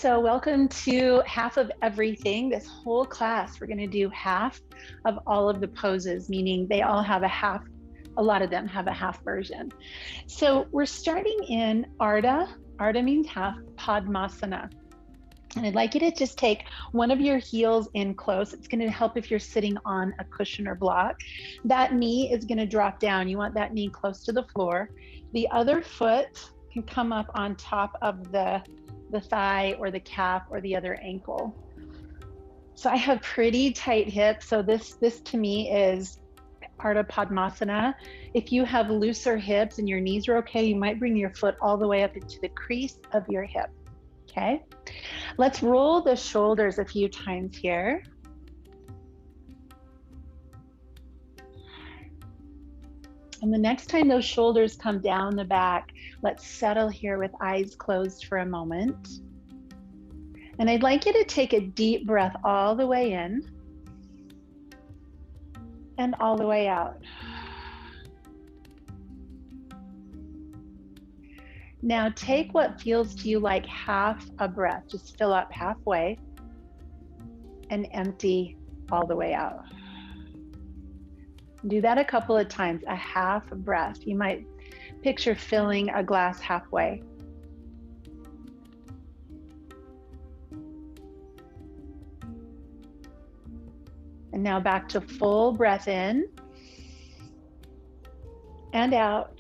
So welcome to half of everything. This whole class, we're going to do half of all of the poses, meaning they all have a half, a lot of them have a half version. So we're starting in Ardha. Ardha means half, Padmasana. And I'd like you to just take one of your heels in close. It's going to help if you're sitting on a cushion or block. That knee is going to drop down. You want that knee close to the floor. The other foot can come up on top of the thigh or the calf or the other ankle. So I have pretty tight hips. So this to me is Ardha Padmasana. If you have looser hips and your knees are okay, you might bring your foot all the way up into the crease of your hip. Okay, let's roll the shoulders a few times here. And the next time those shoulders come down the back, let's settle here with eyes closed for a moment. And I'd like you to take a deep breath all the way in and all the way out. Now take what feels to you like half a breath. Just fill up halfway and empty all the way out. Do that a couple of times, a half breath. You might picture filling a glass halfway. And now back to full breath in and out.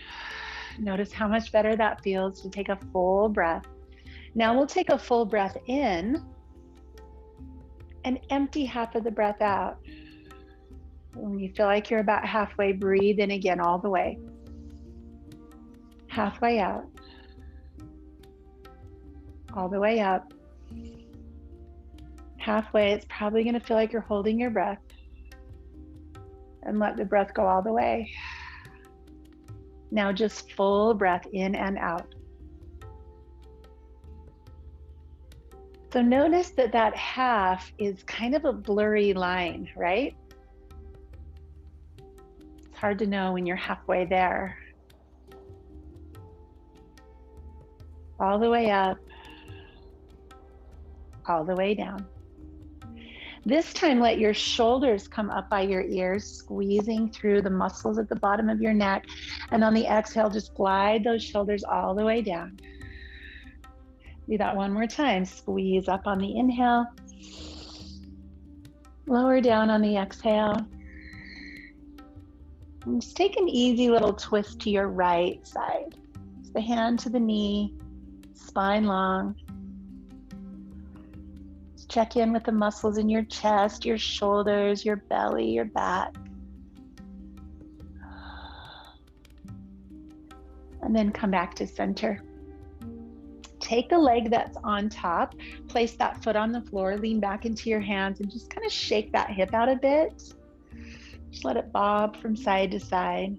Notice how much better that feels to take a full breath. Now we'll take a full breath in and empty half of the breath out. When you feel like you're about halfway, breathe in again all the way. Halfway out. All the way up. Halfway, it's probably going to feel like you're holding your breath. And let the breath go all the way. Now just full breath in and out. So notice that that half is kind of a blurry line, right? It's hard to know when you're halfway there. All the way up, all the way down. This time, let your shoulders come up by your ears, squeezing through the muscles at the bottom of your neck. And on the exhale, just glide those shoulders all the way down. Do that one more time. Squeeze up on the inhale. Lower down on the exhale. And just take an easy little twist to your right side. Just the hand to the knee, spine long. Check in with the muscles in your chest, your shoulders, your belly, your back. And then come back to center. Take the leg that's on top, place that foot on the floor, lean back into your hands and just kind of shake that hip out a bit. Just let it bob from side to side.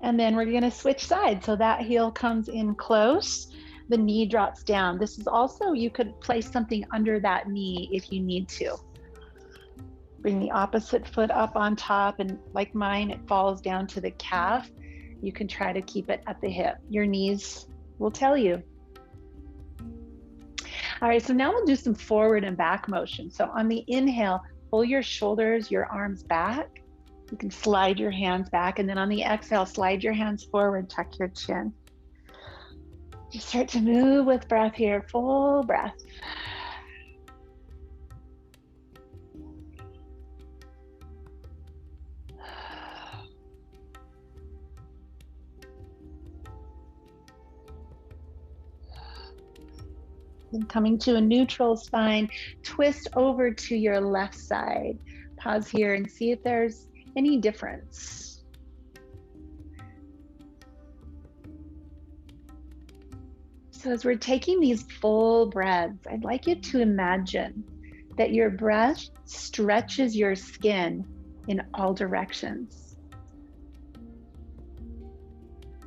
And then we're gonna switch sides. So that heel comes in close. The knee drops down. This is also, you could place something under that knee if you need to. Bring the opposite foot up on top, and like mine, it falls down to the calf. You can try to keep it at the hip. Your knees will tell you. All right, so now we'll do some forward and back motion. So on the inhale, pull your shoulders, your arms back. You can slide your hands back, and then on the exhale, slide your hands forward, tuck your chin. You start to move with breath here, full breath. And coming to a neutral spine, twist over to your left side. Pause here and see if there's any difference. So as we're taking these full breaths, I'd like you to imagine that your breath stretches your skin in all directions.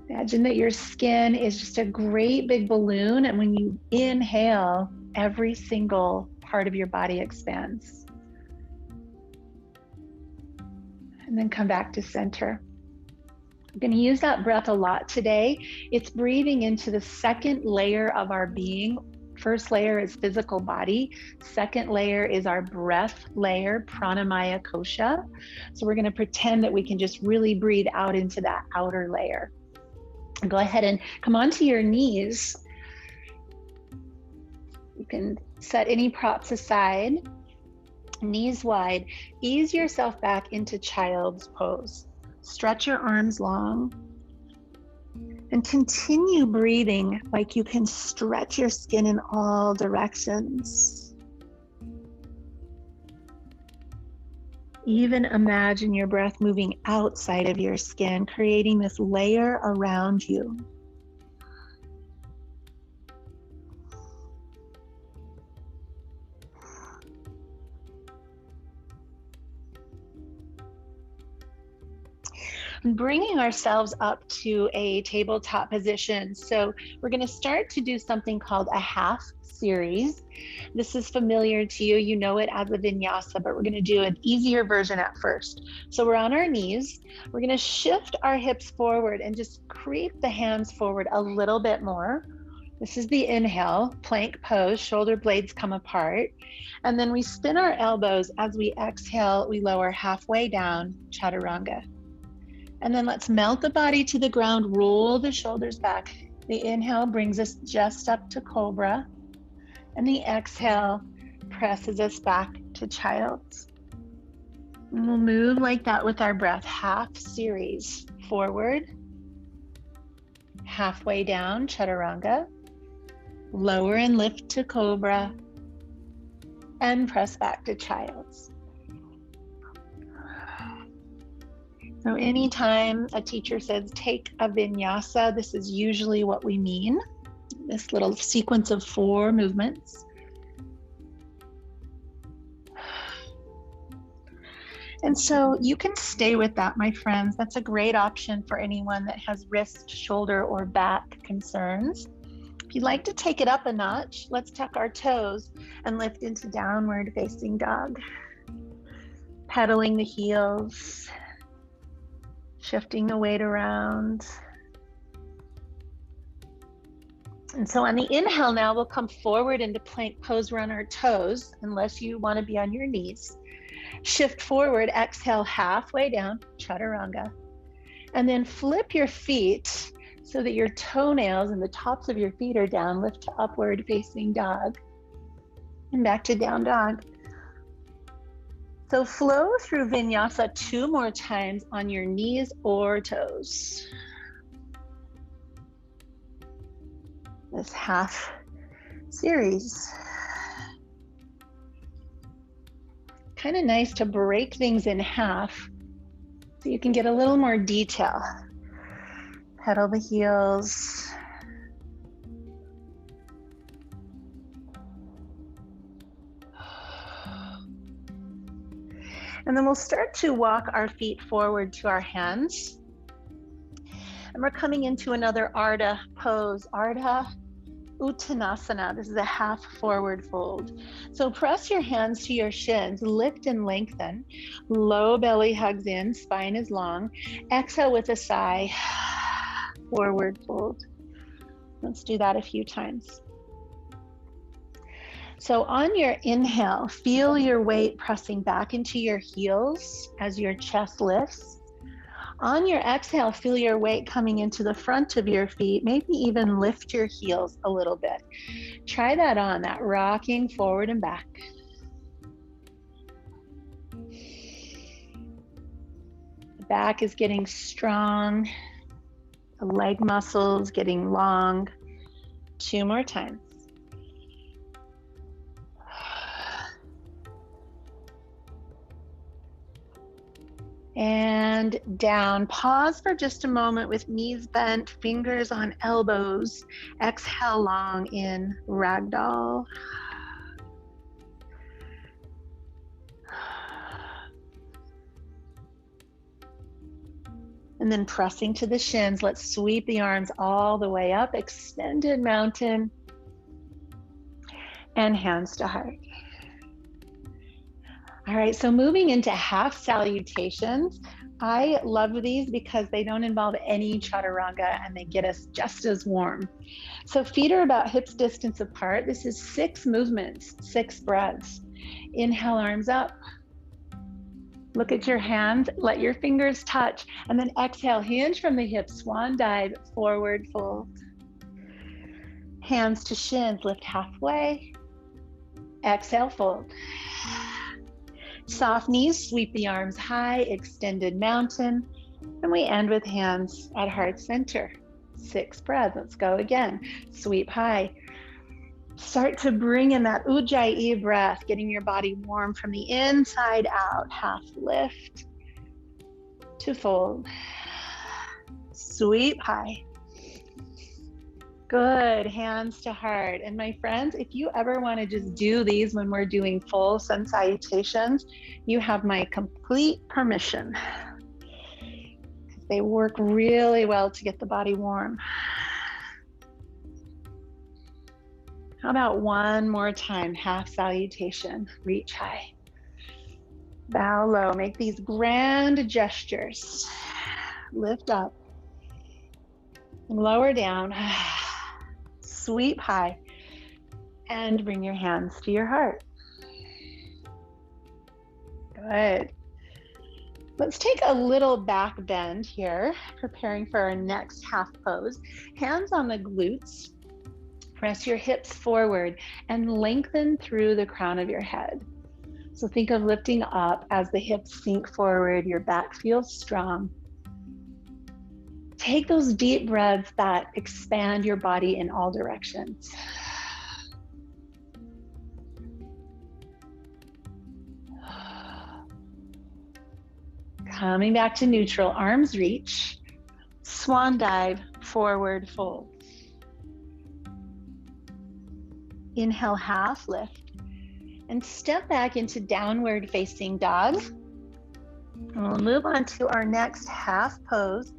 Imagine that your skin is just a great big balloon, and when you inhale, every single part of your body expands. And then come back to center. We're going to use that breath a lot today. It's breathing into the second layer of our being. First layer is physical body. Second layer is our breath layer, pranamaya kosha. So we're going to pretend that we can just really breathe out into that outer layer. Go ahead and come onto your knees. You can set any props aside, knees wide. Ease yourself back into child's pose. Stretch your arms long and continue breathing like you can stretch your skin in all directions. Even imagine your breath moving outside of your skin, creating this layer around you. Bringing ourselves up to a tabletop position. So we're going to start to do something called a half series. This is familiar to you. You know it as a vinyasa, but we're going to do an easier version at first. So we're on our knees. We're going to shift our hips forward and just creep the hands forward a little bit more. This is the inhale, plank pose, shoulder blades come apart. And then we spin our elbows. As we exhale, we lower halfway down, chaturanga. And then let's melt the body to the ground, roll the shoulders back. The inhale brings us just up to cobra. And the exhale presses us back to child's. And we'll move like that with our breath. Half series, forward, halfway down, chaturanga. Lower and lift to cobra. And press back to child's. So anytime a teacher says take a vinyasa, this is usually what we mean. This little sequence of 4 movements. And so you can stay with that, my friends. That's a great option for anyone that has wrist, shoulder, or back concerns. If you'd like to take it up a notch, let's tuck our toes and lift into downward facing dog. Pedaling the heels. Shifting the weight around. And so on the inhale now, we'll come forward into plank pose. We're on our toes, unless you want to be on your knees. Shift forward, exhale halfway down, chaturanga. And then flip your feet so that your toenails and the tops of your feet are down. Lift to upward facing dog. And back to down dog. So flow through vinyasa 2 more times on your knees or toes. This half series. Kind of nice to break things in half so you can get a little more detail. Pedal the heels. And then we'll start to walk our feet forward to our hands. And we're coming into another Ardha pose, Ardha Uttanasana. This is a half forward fold. So press your hands to your shins, lift and lengthen. Low belly hugs in, spine is long. Exhale with a sigh, forward fold. Let's do that a few times. So on your inhale, feel your weight pressing back into your heels as your chest lifts. On your exhale, feel your weight coming into the front of your feet. Maybe even lift your heels a little bit. Try that on, that rocking forward and back. The back is getting strong. The leg muscles getting long. 2 more times. And down. Pause for just a moment with knees bent, fingers on elbows. Exhale long in ragdoll. And then pressing to the shins, let's sweep the arms all the way up, extended mountain, and hands to heart. All right, so moving into half salutations, I love these because they don't involve any chaturanga and they get us just as warm. So feet are about hips distance apart. This is 6 movements, 6 breaths. Inhale, arms up. Look at your hands, let your fingers touch, and then exhale, hinge from the hips, swan dive, forward fold. Hands to shins, lift halfway. Exhale, fold. Soft knees, sweep the arms high, extended mountain. And we end with hands at heart center. 6 breaths, let's go again. Sweep high. Start to bring in that ujjayi breath, getting your body warm from the inside out. Half lift to fold. Sweep high. Good, hands to heart. And my friends, if you ever want to just do these when we're doing full sun salutations, you have my complete permission. They work really well to get the body warm. How about one more time, half salutation, reach high. Bow low, make these grand gestures. Lift up, lower down, sweep high, and bring your hands to your heart. Good. Let's take a little back bend here, preparing for our next half pose. Hands on the glutes. Press your hips forward and lengthen through the crown of your head. So think of lifting up as the hips sink forward, your back feels strong. Take those deep breaths that expand your body in all directions. Coming back to neutral, arms reach, swan dive, forward fold. Inhale, half lift, and step back into downward facing dog. And we'll move on to our next half pose,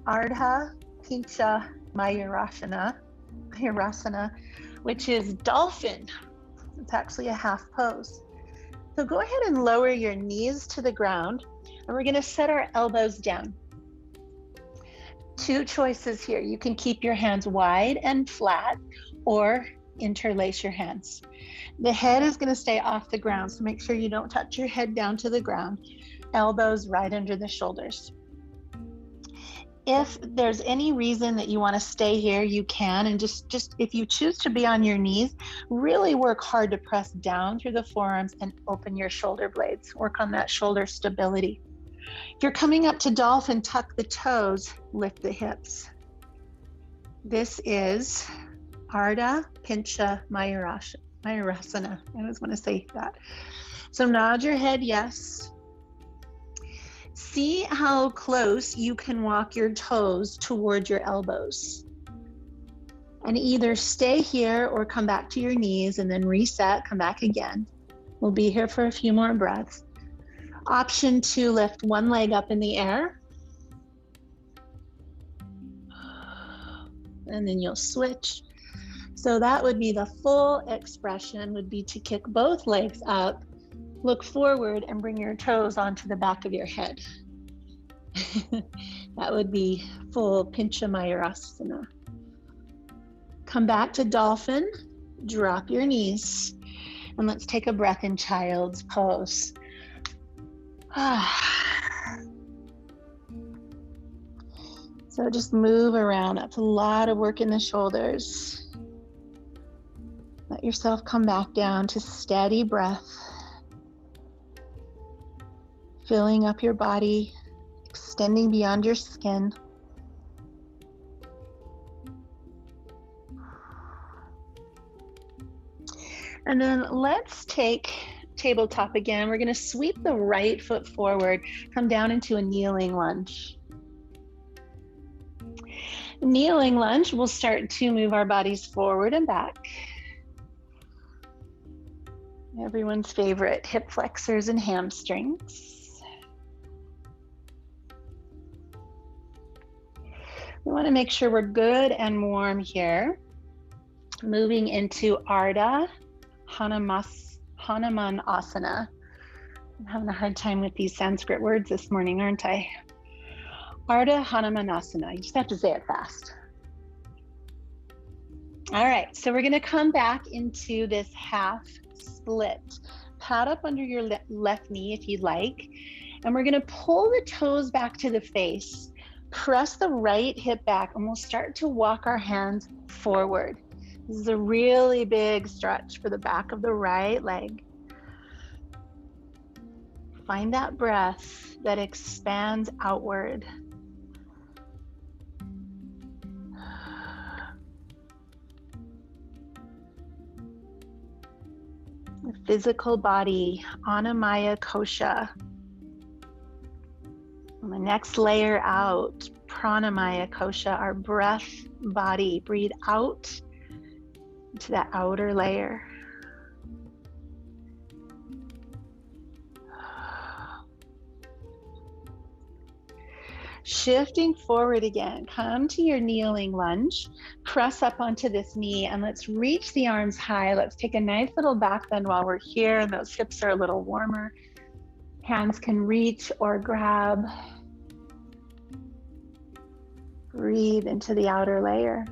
Ardha Pincha Mayurasana, which is dolphin. It's actually a half pose. So go ahead and lower your knees to the ground, and we're gonna set our elbows down. 2 choices here. You can keep your hands wide and flat, or interlace your hands. The head is going to stay off the ground, so make sure you don't touch your head down to the ground. Elbows right under the shoulders. If there's any reason that you want to stay here, you can, and just if you choose to be on your knees, really work hard to press down through the forearms and open your shoulder blades. Work on that shoulder stability. If you're coming up to dolphin, tuck the toes, lift the hips. This is Ardha Pincha Mayurasana. I always want to say that. So nod your head, yes. See how close you can walk your toes toward your elbows. And either stay here or come back to your knees and then reset, come back again. We'll be here for a few more breaths. Option 2, lift one leg up in the air. And then you'll switch. So that would be the full expression, would be to kick both legs up, look forward, and bring your toes onto the back of your head. That would be full Pincha Mayurasana. Come back to dolphin, drop your knees, and let's take a breath in child's pose. So just move around. That's a lot of work in the shoulders. Let yourself come back down to steady breath. Filling up your body, extending beyond your skin. And then let's take tabletop again. We're going to sweep the right foot forward, come down into a kneeling lunge. Kneeling lunge, we'll start to move our bodies forward and back. Everyone's favorite, hip flexors and hamstrings. We want to make sure we're good and warm here. Moving into Ardha Hanumanasana. I'm having a hard time with these Sanskrit words this morning, aren't I? Ardha Hanumanasana. You just have to say it fast. All right, so we're going to come back into this half split. Pat up under your left knee if you'd like. And we're going to pull the toes back to the face. Press the right hip back, and we'll start to walk our hands forward. This is a really big stretch for the back of the right leg. Find that breath that expands outward. The physical body, Annamaya Kosha. And the next layer out, Pranamaya Kosha, our breath body. Breathe out into that outer layer. Shifting forward again, come to your kneeling lunge, press up onto this knee, and let's reach the arms high. Let's take a nice little back bend while we're here, and those hips are a little warmer. Hands can reach or grab. Breathe into the outer layer.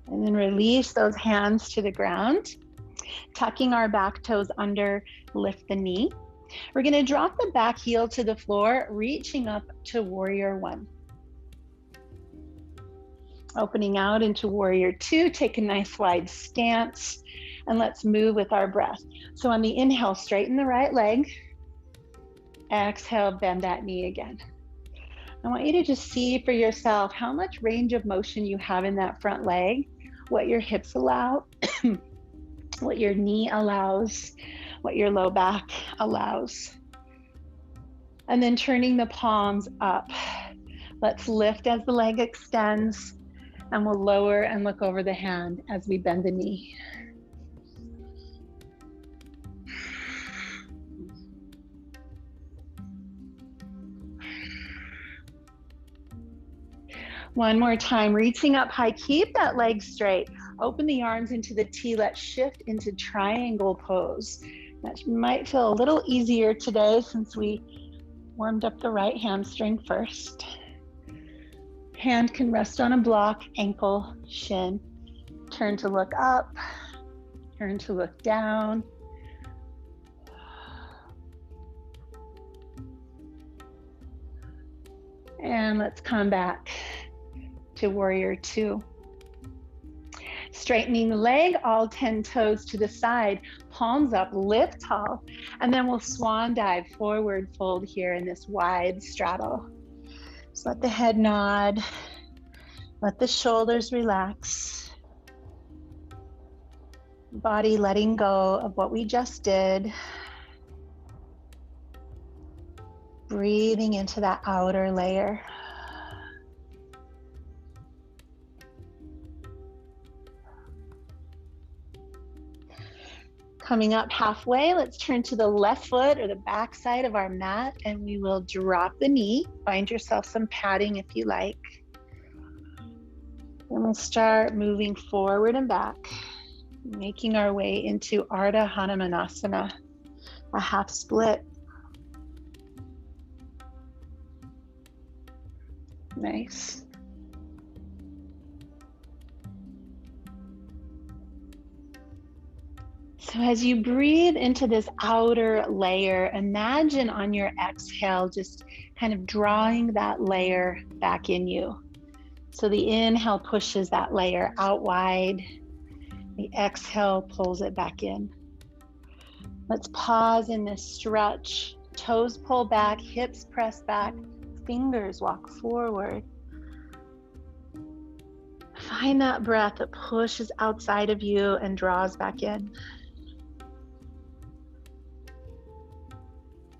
And then release those hands to the ground. Tucking our back toes under, lift the knee. We're going to drop the back heel to the floor, reaching up to warrior one. Opening out into warrior two, take a nice wide stance, and let's move with our breath. So on the inhale, straighten the right leg. Exhale, bend that knee again. I want you to just see for yourself how much range of motion you have in that front leg, what your hips allow, what your knee allows, what your low back allows. And then turning the palms up. Let's lift as the leg extends, and we'll lower and look over the hand as we bend the knee. One more time, reaching up high, keep that leg straight. Open the arms into the T. Let's shift into triangle pose. That might feel a little easier today since we warmed up the right hamstring first. Hand can rest on a block, ankle, shin. Turn to look up, turn to look down. And let's come back to warrior two. Straightening the leg, all 10 toes to the side, palms up, lift tall, and then we'll swan dive, forward fold here in this wide straddle. Just let the head nod, let the shoulders relax. Body letting go of what we just did. Breathing into that outer layer. Coming up halfway, let's turn to the left foot or the back side of our mat, and we will drop the knee. Find yourself some padding if you like. Then we'll start moving forward and back, making our way into Ardha Hanumanasana, a half split. Nice. So as you breathe into this outer layer, imagine on your exhale, just kind of drawing that layer back in you. So the inhale pushes that layer out wide. The exhale pulls it back in. Let's pause in this stretch. Toes pull back, hips press back, fingers walk forward. Find that breath that pushes outside of you and draws back in.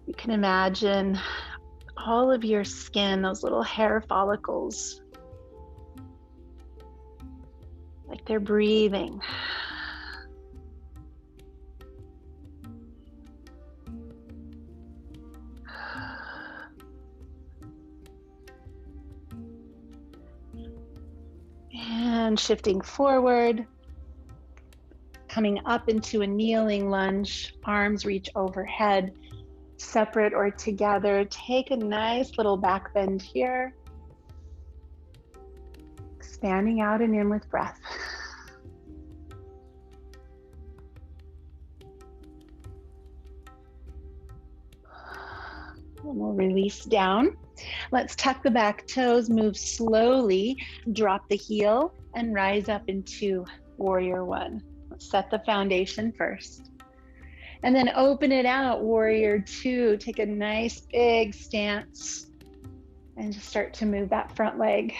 You can imagine all of your skin, those little hair follicles, like they're breathing. And shifting forward, coming up into a kneeling lunge, arms reach overhead, separate or together. Take a nice little back bend here. Expanding out and in with breath. And we'll release down. Let's tuck the back toes, move slowly, drop the heel, and rise up into warrior one. Let's set the foundation first. And then open it out, warrior two. Take a nice big stance and just start to move that front leg.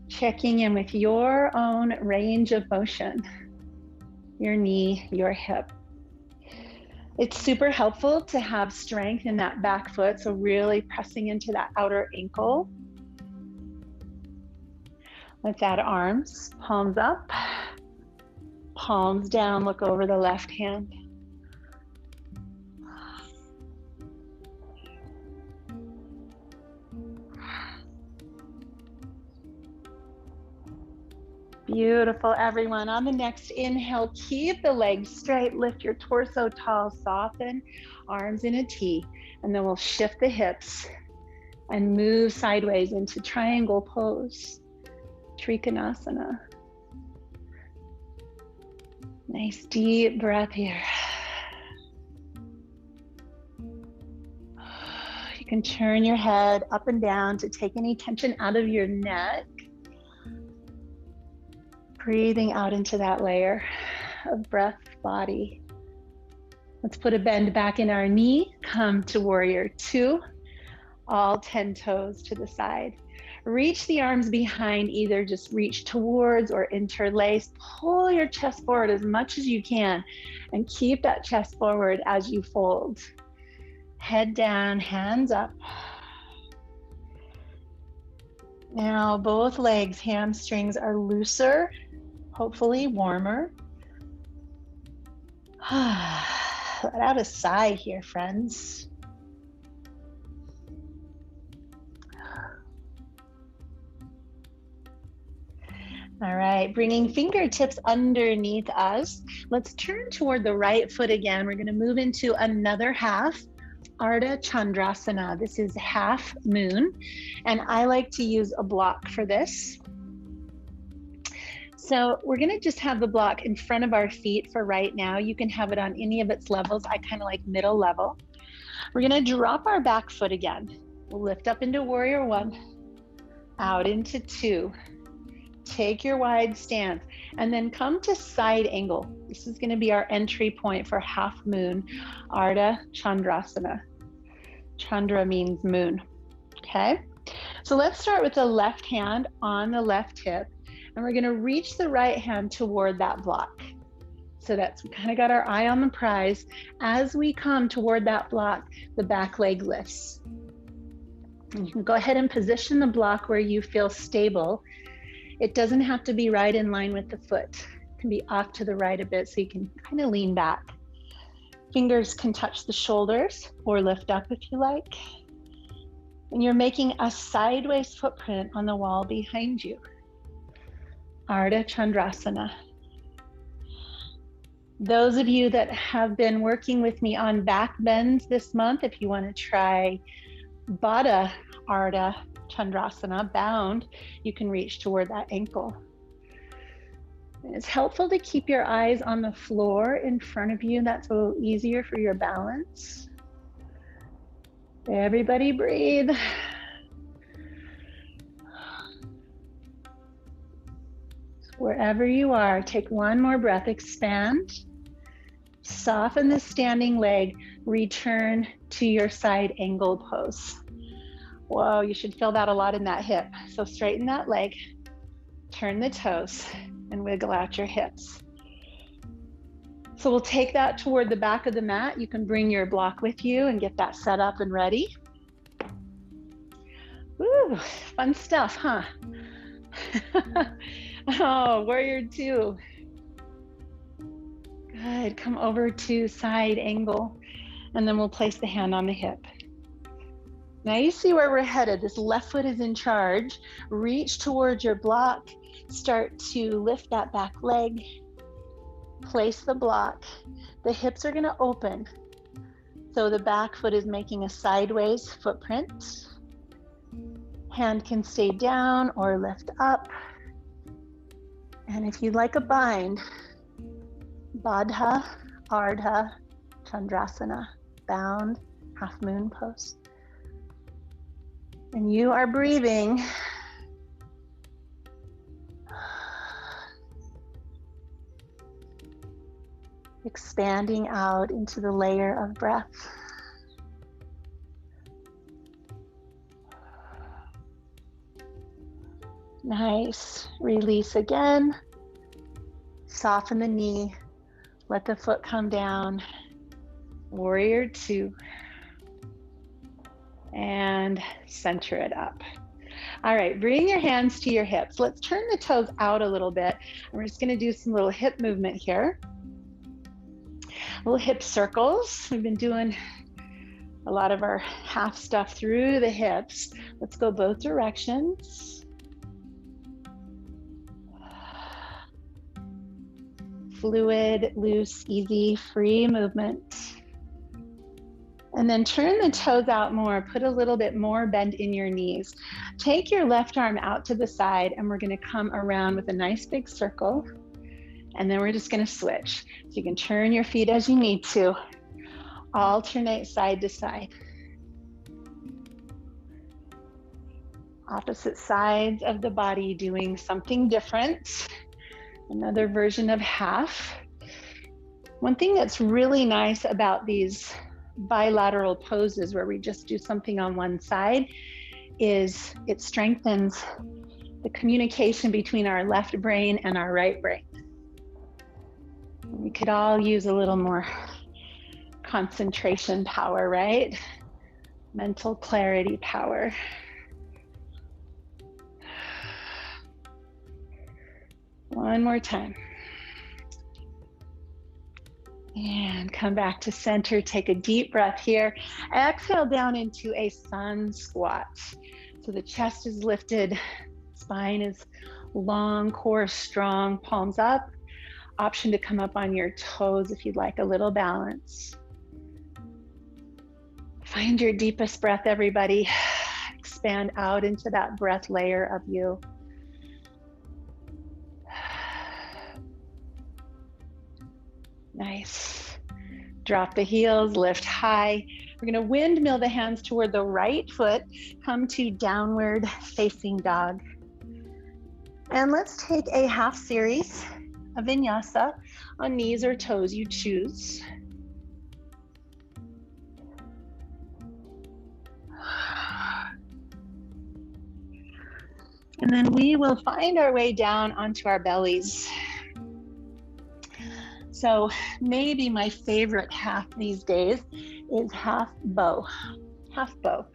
Checking in with your own range of motion, your knee, your hip. It's super helpful to have strength in that back foot, so really pressing into that outer ankle. With that, arms, palms up, palms down, look over the left hand. Beautiful, everyone. On the next inhale, keep the legs straight, lift your torso tall, soften, arms in a T, and then we'll shift the hips and move sideways into triangle pose, Trikonasana. Nice deep breath here. You can turn your head up and down to take any tension out of your neck. Breathing out into that layer of breath, body. Let's put a bend back in our knee. Come to warrior two. All 10 toes to the side. Reach the arms behind, either just reach towards or interlace. Pull your chest forward as much as you can and keep that chest forward as you fold. Head down, hands up. Now both legs, hamstrings are looser, hopefully warmer. Let out a sigh here, friends. All right, bringing fingertips underneath us. Let's turn toward the right foot again. We're gonna move into another half, Ardha Chandrasana. This is half moon, and I like to use a block for this. So we're gonna just have the block in front of our feet for right now. You can have it on any of its levels. I kind of like middle level. We're gonna drop our back foot again. We'll lift up into warrior one, out into two. Take your wide stance and then come to side angle. This is gonna be our entry point for half moon, Ardha Chandrasana. Chandra means moon, okay? So let's start with the left hand on the left hip, and we're gonna reach the right hand toward that block. So that's, we kind of got our eye on the prize. As we come toward that block, the back leg lifts. And you can go ahead and position the block where you feel stable. It doesn't have to be right in line with the foot. It can be off to the right a bit so you can kind of lean back. Fingers can touch the shoulders or lift up if you like. And you're making a sideways footprint on the wall behind you. Ardha Chandrasana. Those of you that have been working with me on back bends this month, if you want to try Baddha Ardha Chandrasana, bound, you can reach toward that ankle. And it's helpful to keep your eyes on the floor in front of you. That's a little easier for your balance. Everybody breathe. Wherever you are, take one more breath, expand. Soften the standing leg, return to your side angle pose. Whoa, you should feel that a lot in that hip. So straighten that leg, turn the toes, and wiggle out your hips. So we'll take that toward the back of the mat. You can bring your block with you and get that set up and ready. Woo, fun stuff, huh? Oh, warrior two. Good, come over to side angle, and then we'll place the hand on the hip. Now you see where we're headed. This left foot is in charge. Reach towards your block. Start to lift that back leg. Place the block. The hips are going to open. So the back foot is making a sideways footprint. Hand can stay down or lift up. And if you'd like a bind, Baddha, Ardha, Chandrasana, bound, half moon pose. And you are breathing. Expanding out into the layer of breath. Nice. Release again. Soften the knee. Let the foot come down. Warrior two. And center it up. All right, bring your hands to your hips. Let's turn the toes out a little bit. We're just gonna do some little hip movement here. Little hip circles. We've been doing a lot of our half stuff through the hips. Let's go both directions. Fluid, loose, easy, free movement. And then turn the toes out more. Put a little bit more bend in your knees. Take your left arm out to the side and we're gonna come around with a nice big circle. And then we're just gonna switch. So you can turn your feet as you need to. Alternate side to side. Opposite sides of the body doing something different. Another version of half. One thing that's really nice about these bilateral poses where we just do something on one side is it strengthens the communication between our left brain and our right brain. We could all use a little more concentration power, right? Mental clarity power. One more time. And come back to center. Take a deep breath here. Exhale down into a sun squat. So the chest is lifted, spine is long, core strong, palms up. Option to come up on your toes if you'd like a little balance. Find your deepest breath, everybody. Expand out into that breath layer of you. Nice. Drop the heels, lift high. We're going to windmill the hands toward the right foot. Come to downward facing dog. And let's take a half series of vinyasa on knees or toes, you choose. And then we will find our way down onto our bellies. So maybe my favorite half these days is half bow, half bow.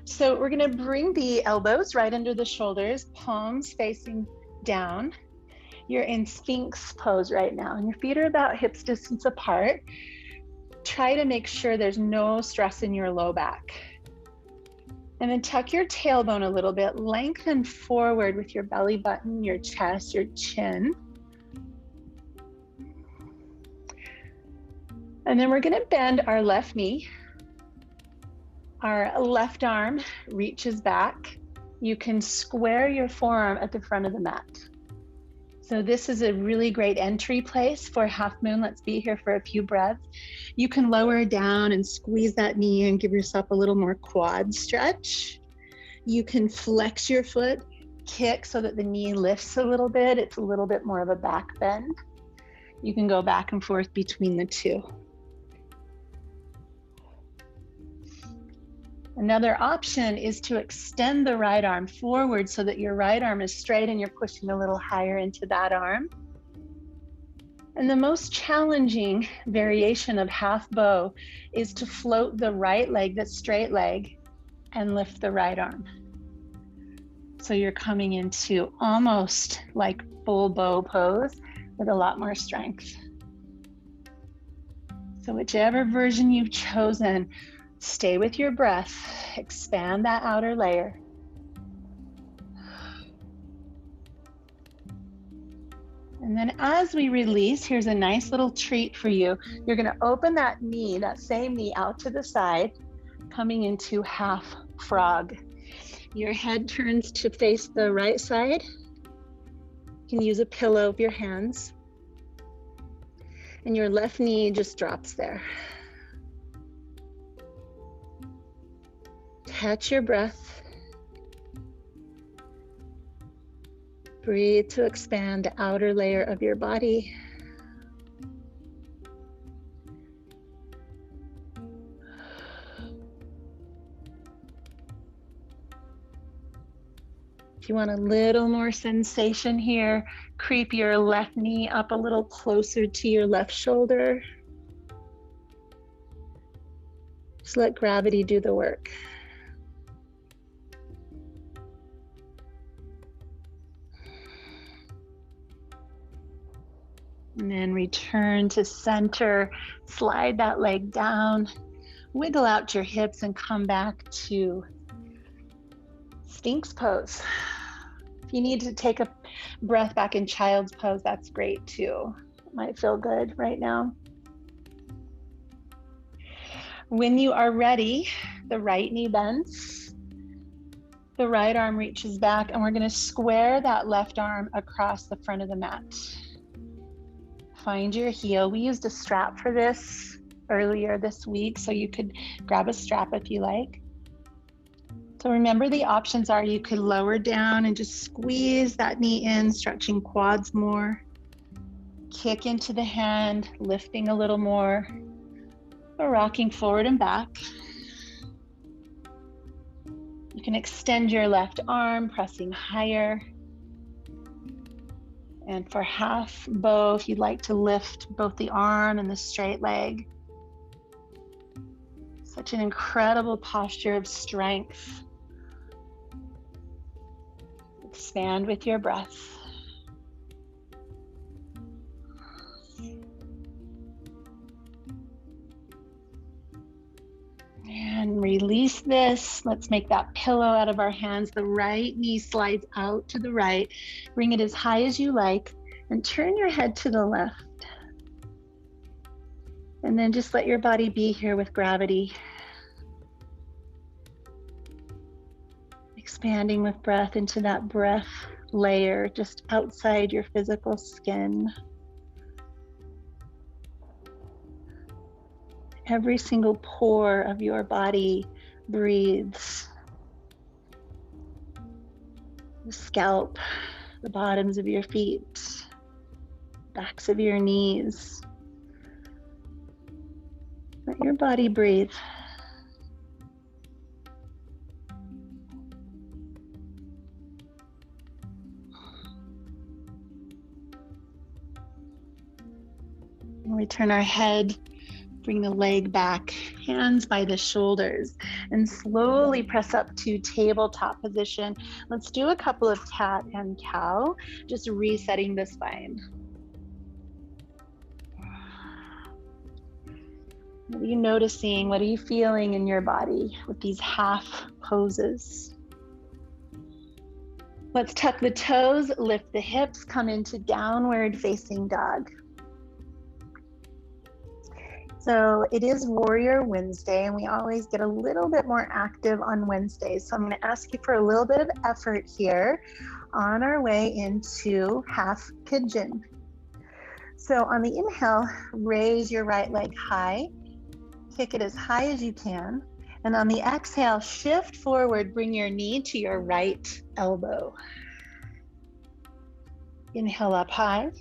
So we're gonna bring the elbows right under the shoulders, palms facing down. You're in Sphinx pose right now, and your feet are about hips distance apart. Try to make sure there's no stress in your low back. And then tuck your tailbone a little bit, lengthen forward with your belly button, your chest, your chin. And then we're gonna bend our left knee. Our left arm reaches back. You can square your forearm at the front of the mat. So this is a really great entry place for half moon. Let's be here for a few breaths. You can lower down and squeeze that knee and give yourself a little more quad stretch. You can flex your foot, kick so that the knee lifts a little bit. It's a little bit more of a back bend. You can go back and forth between the two. Another option is to extend the right arm forward so that your right arm is straight and you're pushing a little higher into that arm. And the most challenging variation of half bow is to float the right leg, that straight leg, and lift the right arm. So you're coming into almost like full bow pose with a lot more strength. So whichever version you've chosen, Stay with your breath. Expand that outer layer. And then as we release, here's a nice little treat for you. You're going to open that knee, that same knee, out to the side, coming into half frog. Your head turns to face the right side. You can use a pillow of your hands. And your left knee just drops there. Catch your breath. Breathe to expand the outer layer of your body. If you want a little more sensation here, creep your left knee up a little closer to your left shoulder. Just let gravity do the work. And then return to center, slide that leg down, wiggle out your hips and come back to Sphinx pose. If you need to take a breath back in child's pose, that's great too. It might feel good right now. When you are ready, the right knee bends, the right arm reaches back, and we're going to square that left arm across the front of the mat. Find your heel. We used a strap for this earlier this week, so you could grab a strap if you like. So remember, the options are you could lower down and just squeeze that knee in, stretching quads more. Kick into the hand, lifting a little more, or rocking forward and back. You can extend your left arm, pressing higher. And for half bow, if you'd like to lift both the arm and the straight leg. Such an incredible posture of strength. Expand with your breath. And release this. Let's make that pillow out of our hands. The right knee slides out to the right. Bring it as high as you like and turn your head to the left. And then just let your body be here with gravity. Expanding with breath into that breath layer just outside your physical skin. Every single pore of your body breathes. The scalp, the bottoms of your feet, backs of your knees. Let your body breathe. And we turn our head. Bring the leg back, hands by the shoulders, and slowly press up to tabletop position. Let's do a couple of cat and cow, just resetting the spine. What are you noticing? What are you feeling in your body with these half poses? Let's tuck the toes, lift the hips, come into downward facing dog. So it is Warrior Wednesday, and we always get a little bit more active on Wednesdays. So I'm going to ask you for a little bit of effort here on our way into half pigeon. So on the inhale, raise your right leg high, kick it as high as you can. And on the exhale, shift forward, bring your knee to your right elbow. Inhale up high.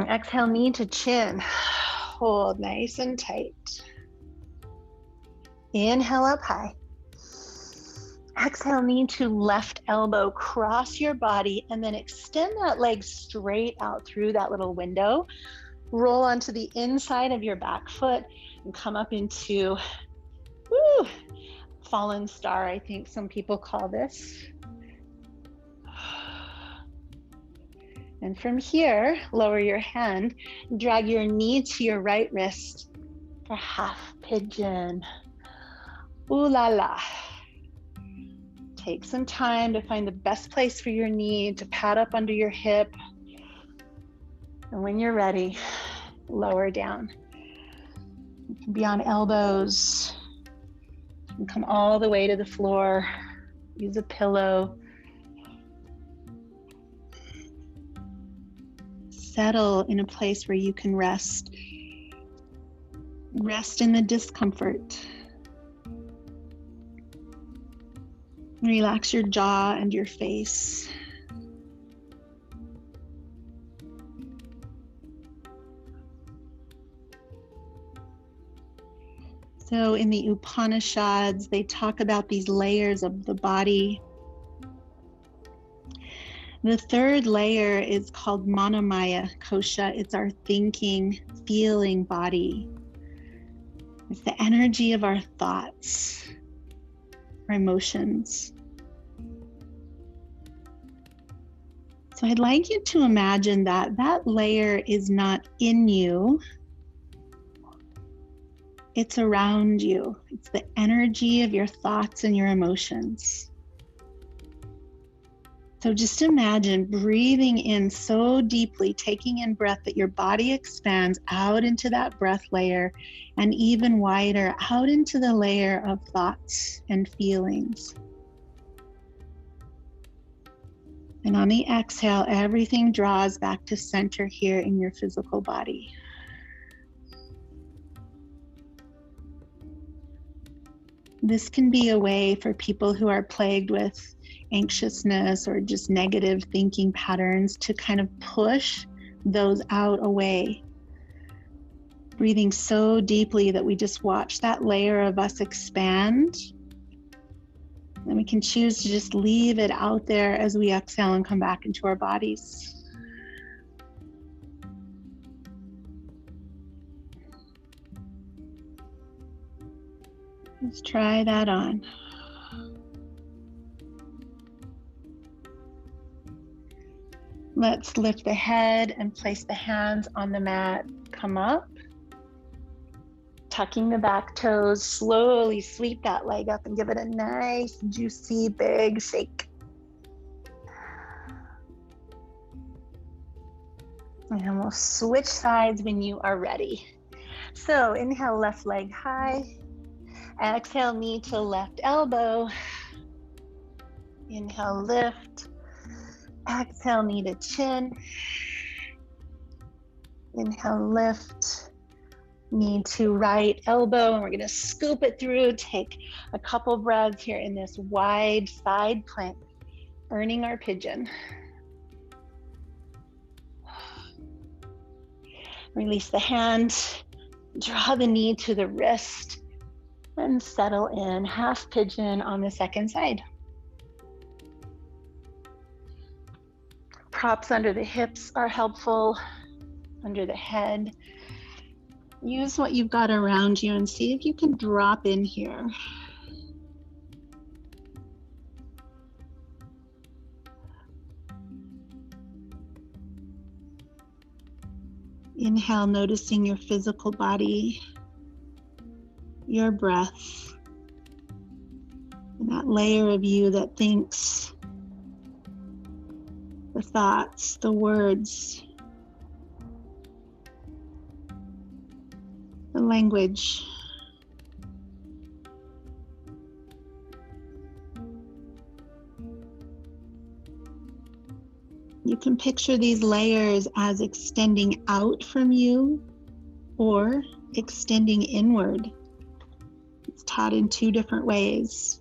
Exhale, knee to chin. Hold nice and tight. Inhale up high. Exhale, knee to left elbow. Cross your body and then extend that leg straight out through that little window. Roll onto the inside of your back foot and come up into fallen star, I think some people call this. And from here, lower your hand, drag your knee to your right wrist. for half pigeon. Ooh la la. Take some time to find the best place for your knee to pad up under your hip. And when you're ready, lower down. You can be on elbows. You can come all the way to the floor. Use a pillow. Settle in a place where you can rest. Rest in the discomfort. Relax your jaw and your face. So in the Upanishads, they talk about these layers of the body. The third layer is called Manomaya Kosha. It's our thinking, feeling body. It's the energy of our thoughts, our emotions. So I'd like you to imagine that that layer is not in you. It's around you. It's the energy of your thoughts and your emotions. So just imagine breathing in so deeply, taking in breath that your body expands out into that breath layer and even wider out into the layer of thoughts and feelings. And on the exhale, everything draws back to center here in your physical body. This can be a way for people who are plagued with anxiousness or just negative thinking patterns to kind of push those out away. Breathing so deeply that we just watch that layer of us expand. Then we can choose to just leave it out there as we exhale and come back into our bodies. Let's try that on. Let's lift the head and place the hands on the mat. Come up. Tucking the back toes, slowly sweep that leg up and give it a nice, juicy, big shake. And we'll switch sides when you are ready. So inhale, left leg high. Exhale, knee to left elbow. Inhale, lift. Exhale, knee to chin. Inhale, lift. Knee to right elbow. And we're going to scoop it through. Take a couple breaths here in this wide side plank, earning our pigeon. Release the hand. Draw the knee to the wrist. And settle in half pigeon on the second side. Props under the hips are helpful, under the head. Use what you've got around you and see if you can drop in here. Inhale, noticing your physical body, your breath, and that layer of you that thinks, the thoughts, the words, the language. You can picture these layers as extending out from you or extending inward. It's taught in two different ways.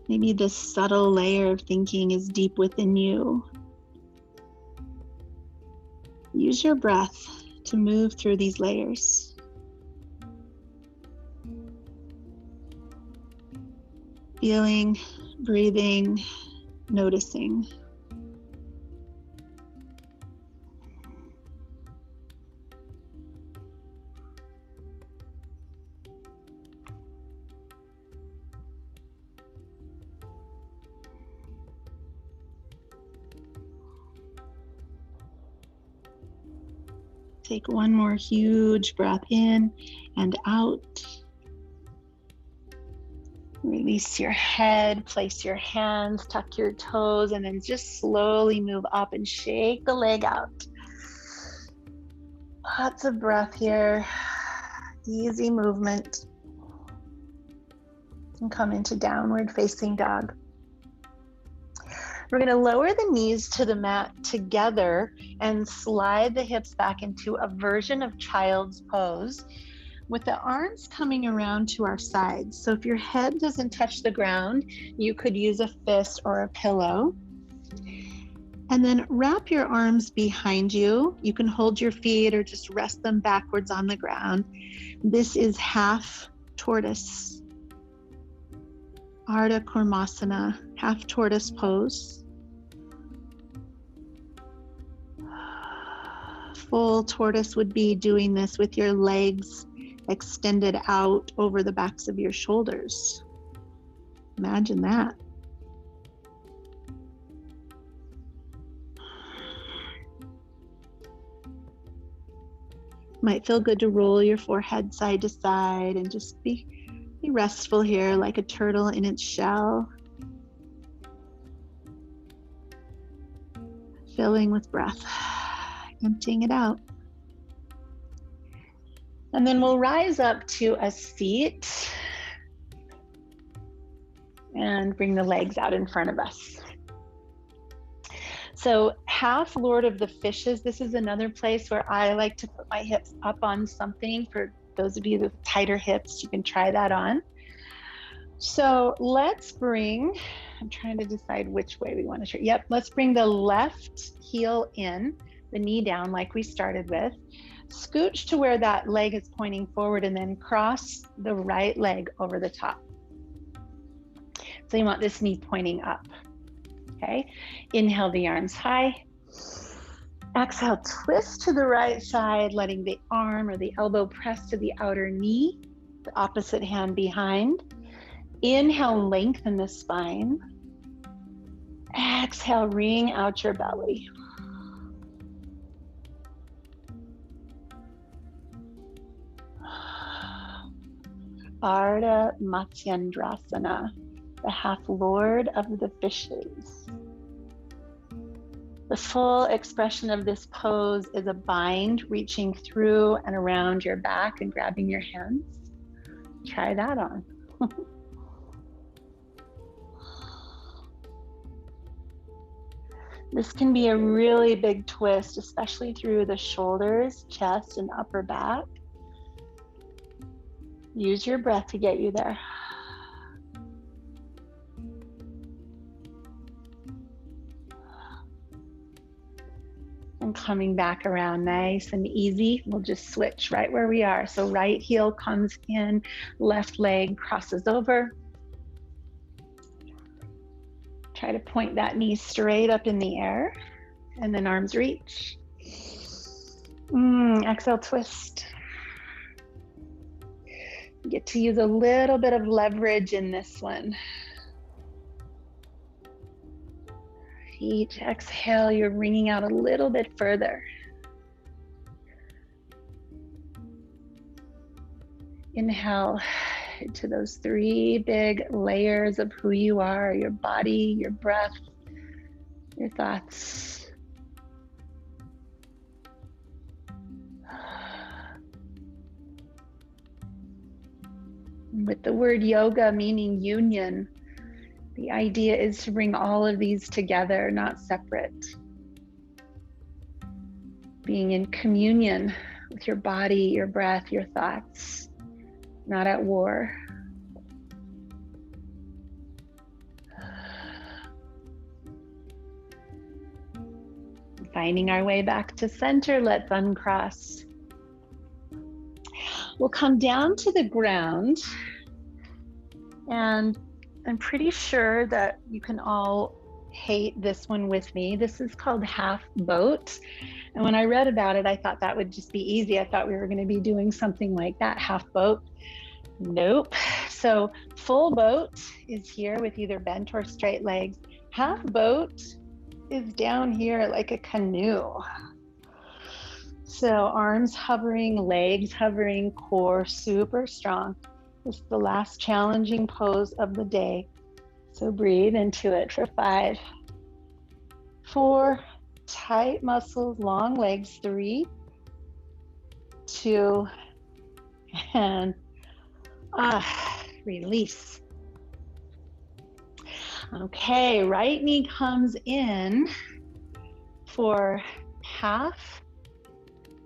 Maybe this subtle layer of thinking is deep within you. Use your breath to move through these layers. Feeling, breathing, noticing. Take one more huge breath in and out. Release your head, place your hands, tuck your toes, and then just slowly move up and shake the leg out. Lots of breath here. Easy movement. And come into downward facing dog. We're going to lower the knees to the mat together and slide the hips back into a version of child's pose with the arms coming around to our sides. So if your head doesn't touch the ground, you could use a fist or a pillow. And then wrap your arms behind you. You can hold your feet or just rest them backwards on the ground. This is half tortoise. Ardha Kurmasana, half tortoise pose. Full tortoise would be doing this with your legs extended out over the backs of your shoulders. Imagine that. Might feel good to roll your forehead side to side and just be restful here like a turtle in its shell. Filling with breath, emptying it out. And then we'll rise up to a seat and bring the legs out in front of us. So half Lord of the Fishes. This is another place where I like to put my hips up on something. For those of you with tighter hips, you can try that on. So let's bring, I'm trying to decide which way we want to turn. Yep, let's bring the left heel in, the knee down like we started with. Scooch to where that leg is pointing forward and then cross the right leg over the top. So you want this knee pointing up, okay? Inhale the arms high. Exhale, twist to the right side, letting the arm or the elbow press to the outer knee, the opposite hand behind. Inhale, lengthen the spine. Exhale, wring out your belly. Ardha Matsyendrasana, the half Lord of the Fishes. The full expression of this pose is a bind reaching through and around your back and grabbing your hands. Try that on. This can be a really big twist, especially through the shoulders, chest, and upper back. Use your breath to get you there. And coming back around nice and easy, we'll just switch right where we are. So right heel comes in, left leg crosses over. Try to point that knee straight up in the air and then arms reach. Exhale, twist. Get to use a little bit of leverage in this one. Each exhale, you're wringing out a little bit further. Inhale into those three big layers of who you are, your body, your breath, your thoughts. With the word yoga meaning union, the idea is to bring all of these together, not separate. Being in communion with your body, your breath, your thoughts, not at war. Finding our way back to center, let's uncross. We'll come down to the ground, and I'm pretty sure that you can all hate this one with me. This is called half boat. And when I read about it, I thought that would just be easy. I thought we were going to be doing something like that, half boat. Nope. So full boat is here with either bent or straight legs. Half boat is down here like a canoe. So arms hovering, legs hovering, core super strong. This is the last challenging pose of the day. So breathe into it for 5, 4, tight muscles, long legs, 3, 2, and release. Okay, right knee comes in for half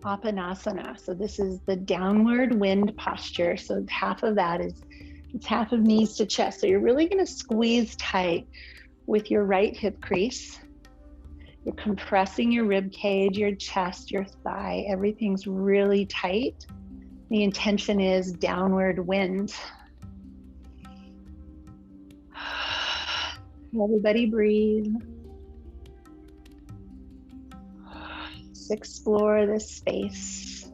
Apanasana. So this is the downward wind posture. So half of that is, it's half of knees to chest. So you're really going to squeeze tight with your right hip crease. You're compressing your rib cage, your chest, your thigh. Everything's really tight. The intention is downward wind. Everybody breathe. Let's explore this space.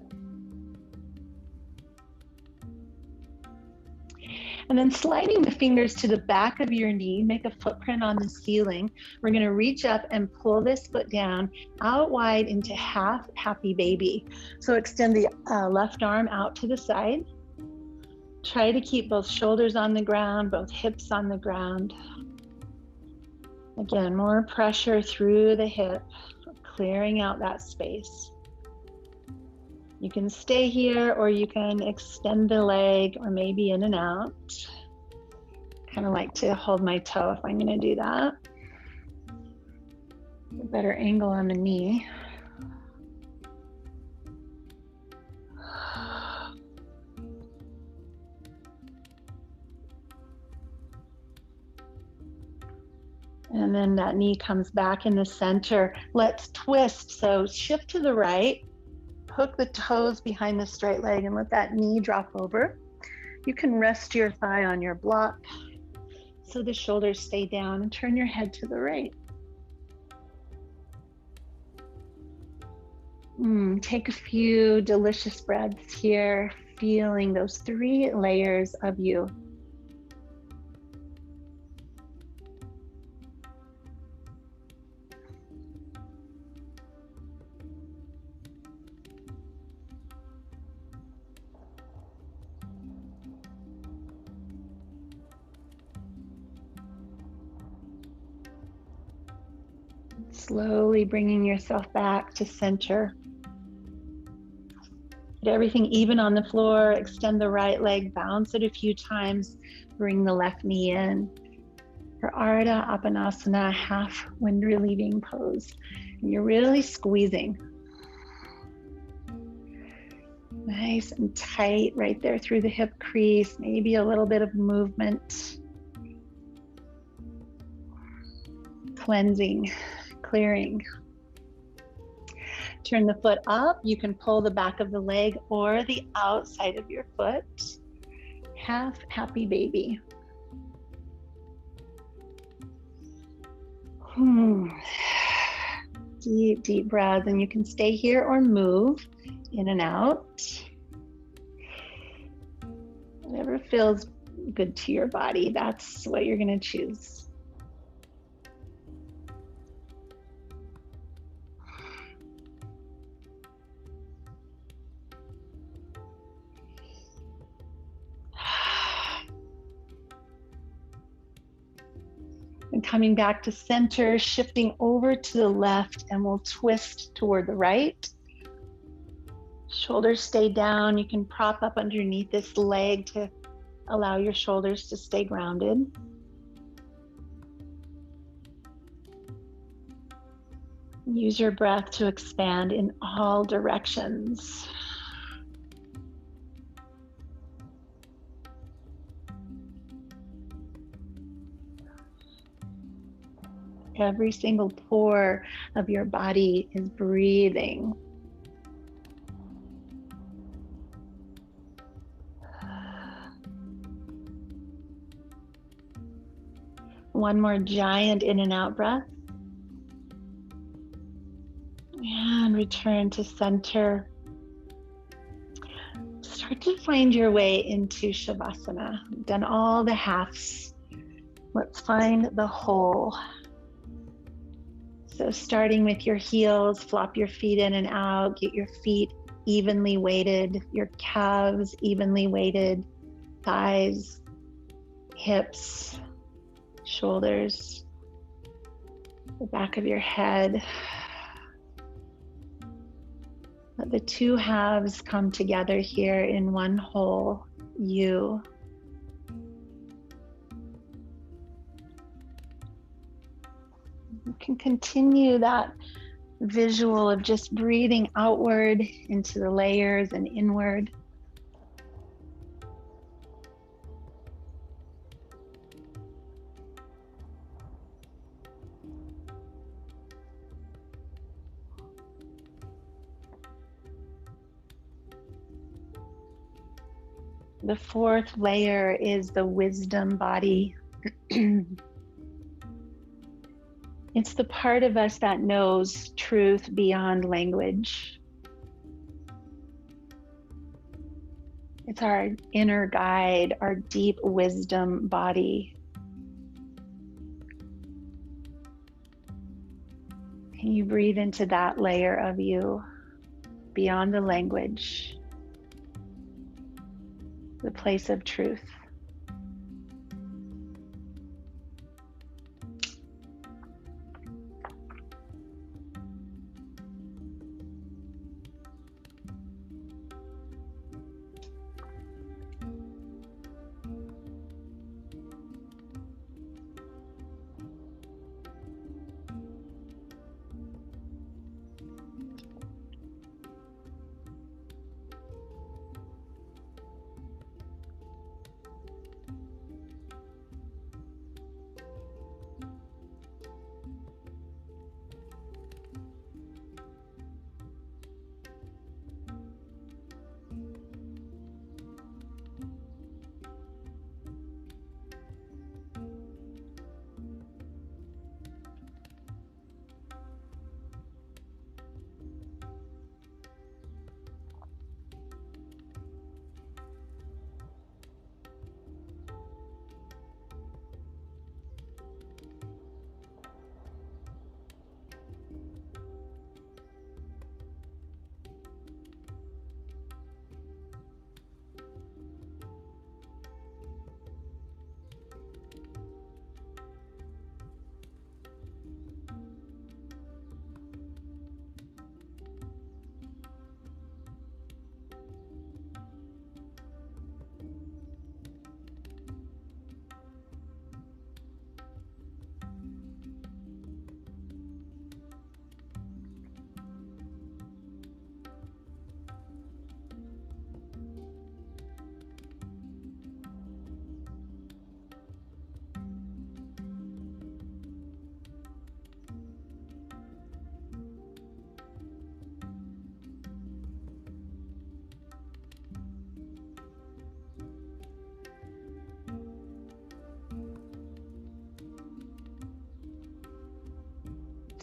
And then sliding the fingers to the back of your knee, make a footprint on the ceiling. We're going to reach up and pull this foot down out wide into half happy baby. So extend the left arm out to the side. Try to keep both shoulders on the ground, both hips on the ground. Again, more pressure through the hip, clearing out that space. You can stay here or you can extend the leg or maybe in and out. Kind of like to hold my toe if I'm going to do that. A better angle on the knee. And then that knee comes back in the center. Let's twist. So shift to the right, hook the toes behind the straight leg and let that knee drop over. You can rest your thigh on your block so the shoulders stay down and turn your head to the right. Take a few delicious breaths here, feeling those 3 layers of you. Slowly bringing yourself back to center. Get everything even on the floor. Extend the right leg, bounce it a few times. Bring the left knee in. For Ardha Apanasana, half wind relieving pose. And you're really squeezing. Nice and tight right there through the hip crease. Maybe a little bit of movement. Cleansing. Clearing. Turn the foot up. You can pull the back of the leg or the outside of your foot. Half happy baby. Deep, deep breath. And you can stay here or move in and out. Whatever feels good to your body, that's what you're going to choose. And coming back to center, shifting over to the left, and we'll twist toward the right. Shoulders stay down. You can prop up underneath this leg to allow your shoulders to stay grounded. Use your breath to expand in all directions. Every single pore of your body is breathing. One more giant in and out breath. And return to center. Start to find your way into Shavasana. We've done all the halves. Let's find the whole. So starting with your heels, flop your feet in and out, get your feet evenly weighted, your calves evenly weighted, thighs, hips, shoulders, the back of your head. Let the two halves come together here in one whole you. You can continue that visual of just breathing outward into the layers and inward. The fourth layer is the wisdom body. It's the part of us that knows truth beyond language. It's our inner guide, our deep wisdom body. Can you breathe into that layer of you beyond the language, the place of truth?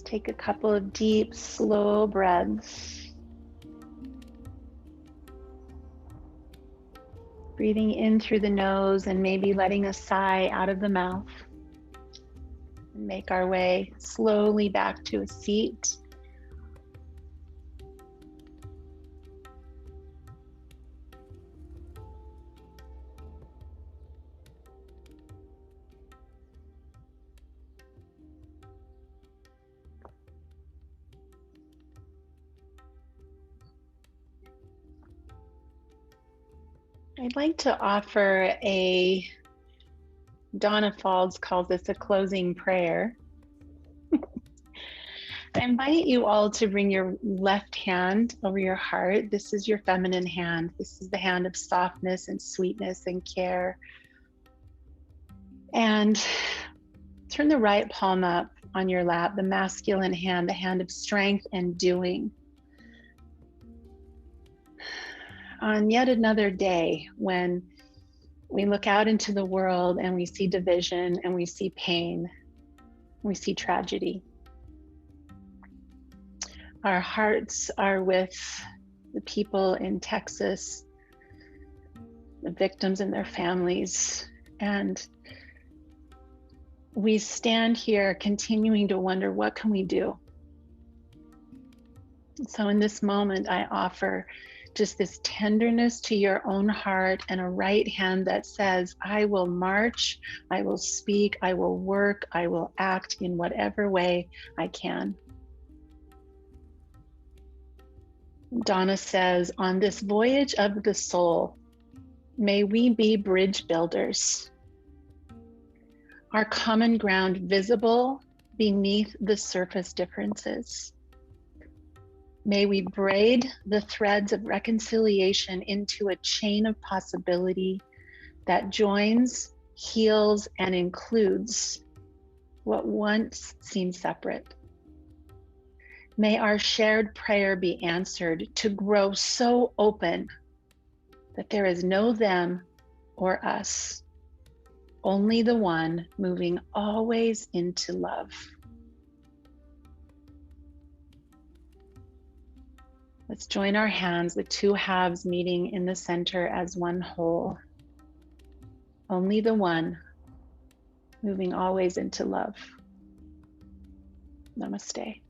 Take a couple of deep, slow breaths. Breathing in through the nose and maybe letting a sigh out of the mouth. And make our way slowly back to a seat. I'd like to offer Danna Faulds calls this a closing prayer. I invite you all to bring your left hand over your heart. This is your feminine hand. This is the hand of softness and sweetness and care. And turn the right palm up on your lap, the masculine hand, the hand of strength and doing. On yet another day when we look out into the world and we see division and we see pain, we see tragedy. Our hearts are with the people in Texas, the victims and their families, and we stand here continuing to wonder, what can we do? So in this moment, I offer just this tenderness to your own heart and a right hand that says, I will march, I will speak, I will work, I will act in whatever way I can. Danna says, on this voyage of the soul, may we be bridge builders, our common ground visible beneath the surface differences. May we braid the threads of reconciliation into a chain of possibility that joins, heals, and includes what once seemed separate. May our shared prayer be answered to grow so open that there is no them or us, only the one moving always into love. Let's join our hands, the two halves meeting in the center as one whole. Only the one moving always into love. Namaste.